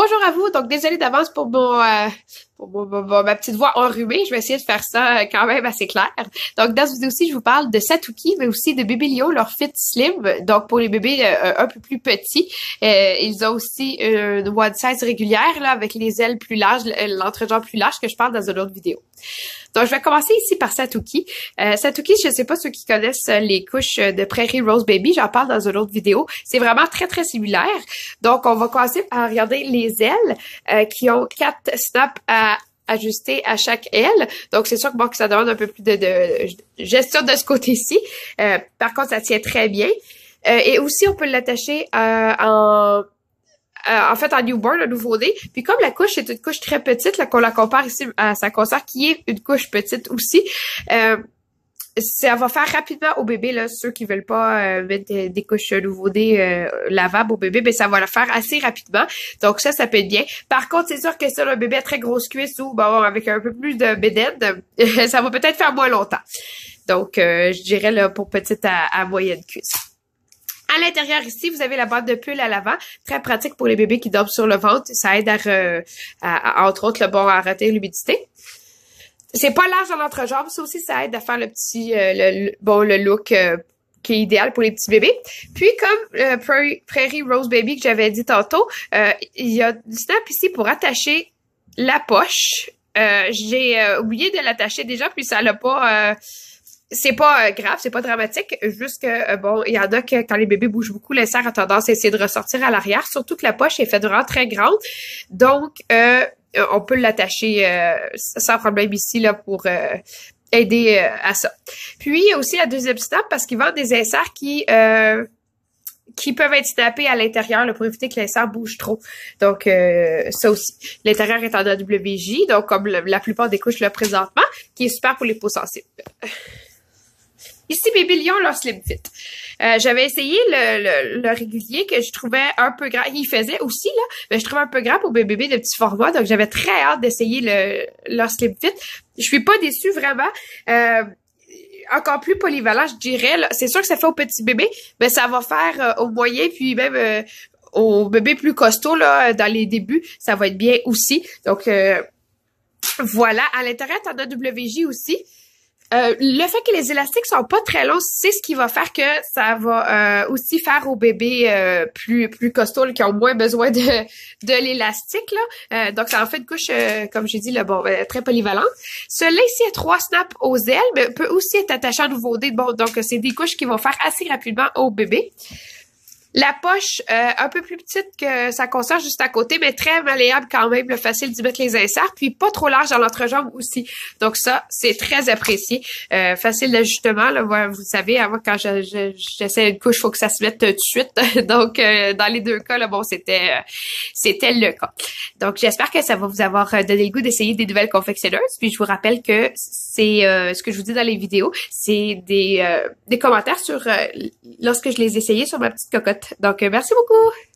Bonjour à vous. Donc, désolée d'avance pour ma petite voix enrhumée. Je vais essayer de faire ça quand même assez clair. Donc, dans cette vidéo-ci, je vous parle de Satouki, mais aussi de Bébélion, leur Fit Slim. Donc, pour les bébés un peu plus petits, ils ont aussi une one size régulière, là, avec les ailes plus larges, l'entrejambe plus large, que je parle dans une autre vidéo. Donc, je vais commencer ici par Satouki. Satouki, je ne sais pas ceux qui connaissent les couches de Prairie Rose Baby, j'en parle dans une autre vidéo. C'est vraiment très, très similaire. Donc, on va commencer par regarder les ailes qui ont 4 snaps à ajuster à chaque aile. Donc, c'est sûr que bon, que ça demande un peu plus de gestion de ce côté-ci. Par contre, ça tient très bien. Et aussi, on peut l'attacher en newborn, un nouveau-né. Puis comme la couche est une couche très petite, là, qu'on la compare ici à sa consœur, qui est une couche petite aussi, ça va faire rapidement au bébé, là, ceux qui veulent pas mettre des couches nouveau-né lavables au bébé, ben ça va le faire assez rapidement. Donc ça peut être bien. Par contre, c'est sûr que si on a un bébé à très grosse cuisse ou bon, avec un peu plus de bédaine, ça va peut-être faire moins longtemps. Donc, je dirais là pour petite à moyenne cuisse. À l'intérieur ici, vous avez la boîte de pull à l'avant, très pratique pour les bébés qui dorment sur le ventre. Ça aide à entre autres, à retenir l'humidité. C'est pas large dans l'entrejambe, ça aussi, ça aide à faire le petit, le look qui est idéal pour les petits bébés. Puis comme Prairie Rose Baby que j'avais dit tantôt, il y a du snap ici pour attacher la poche. J'ai oublié de l'attacher déjà, puis ça l'a pas. C'est pas grave, c'est pas dramatique, juste que bon, il y en a que quand les bébés bougent beaucoup, l'insert a tendance à essayer de ressortir à l'arrière, surtout que la poche est faite vraiment très grande. Donc on peut l'attacher sans problème ici là pour aider à ça. Puis il y a aussi la deuxième snap parce qu'ils vendent des inserts qui peuvent être snappés à l'intérieur là, pour éviter que l'insert bouge trop. Donc, ça aussi. L'intérieur est en AWJ, donc comme la plupart des couches là présentement, qui est super pour les peaux sensibles. Ici, Bébélion, leur Slim Fit. J'avais essayé le régulier que je trouvais un peu grand. Il faisait aussi, là, mais je trouvais un peu grand pour mes bébés de petits formats. Donc, j'avais très hâte d'essayer leur Slim Fit. Je suis pas déçue, vraiment. Encore plus polyvalent, je dirais. C'est sûr que ça fait aux petits bébés, mais ça va faire aux moyens, puis même aux bébés plus costauds, là, dans les débuts, ça va être bien aussi. Donc, voilà. À l'intérieur, t'en as WJ aussi. Le fait que les élastiques sont pas très longs, c'est ce qui va faire que ça va aussi faire aux bébés plus costauds, qui ont moins besoin de l'élastique là. Donc ça en fait une couche, comme j'ai dit, là, très polyvalente. Celui-là ici a 3 snaps aux ailes, mais peut aussi être attaché à nouveau-né. Bon, donc c'est des couches qui vont faire assez rapidement au bébé. La poche, un peu plus petite que sa consœur juste à côté, mais très malléable quand même, là, facile d'y mettre les inserts, puis pas trop large dans l'entrejambe aussi. Donc ça, c'est très apprécié. Facile d'ajustement, là, vous savez, avant quand j'essaie une couche, faut que ça se mette tout de suite. Donc, dans les deux cas, là, bon, c'était le cas. Donc, j'espère que ça va vous avoir donné le goût d'essayer des nouvelles confectionneuses. Puis je vous rappelle que c'est ce que je vous dis dans les vidéos, c'est des commentaires sur lorsque je les essayais sur ma petite cocotte. Donc, merci beaucoup!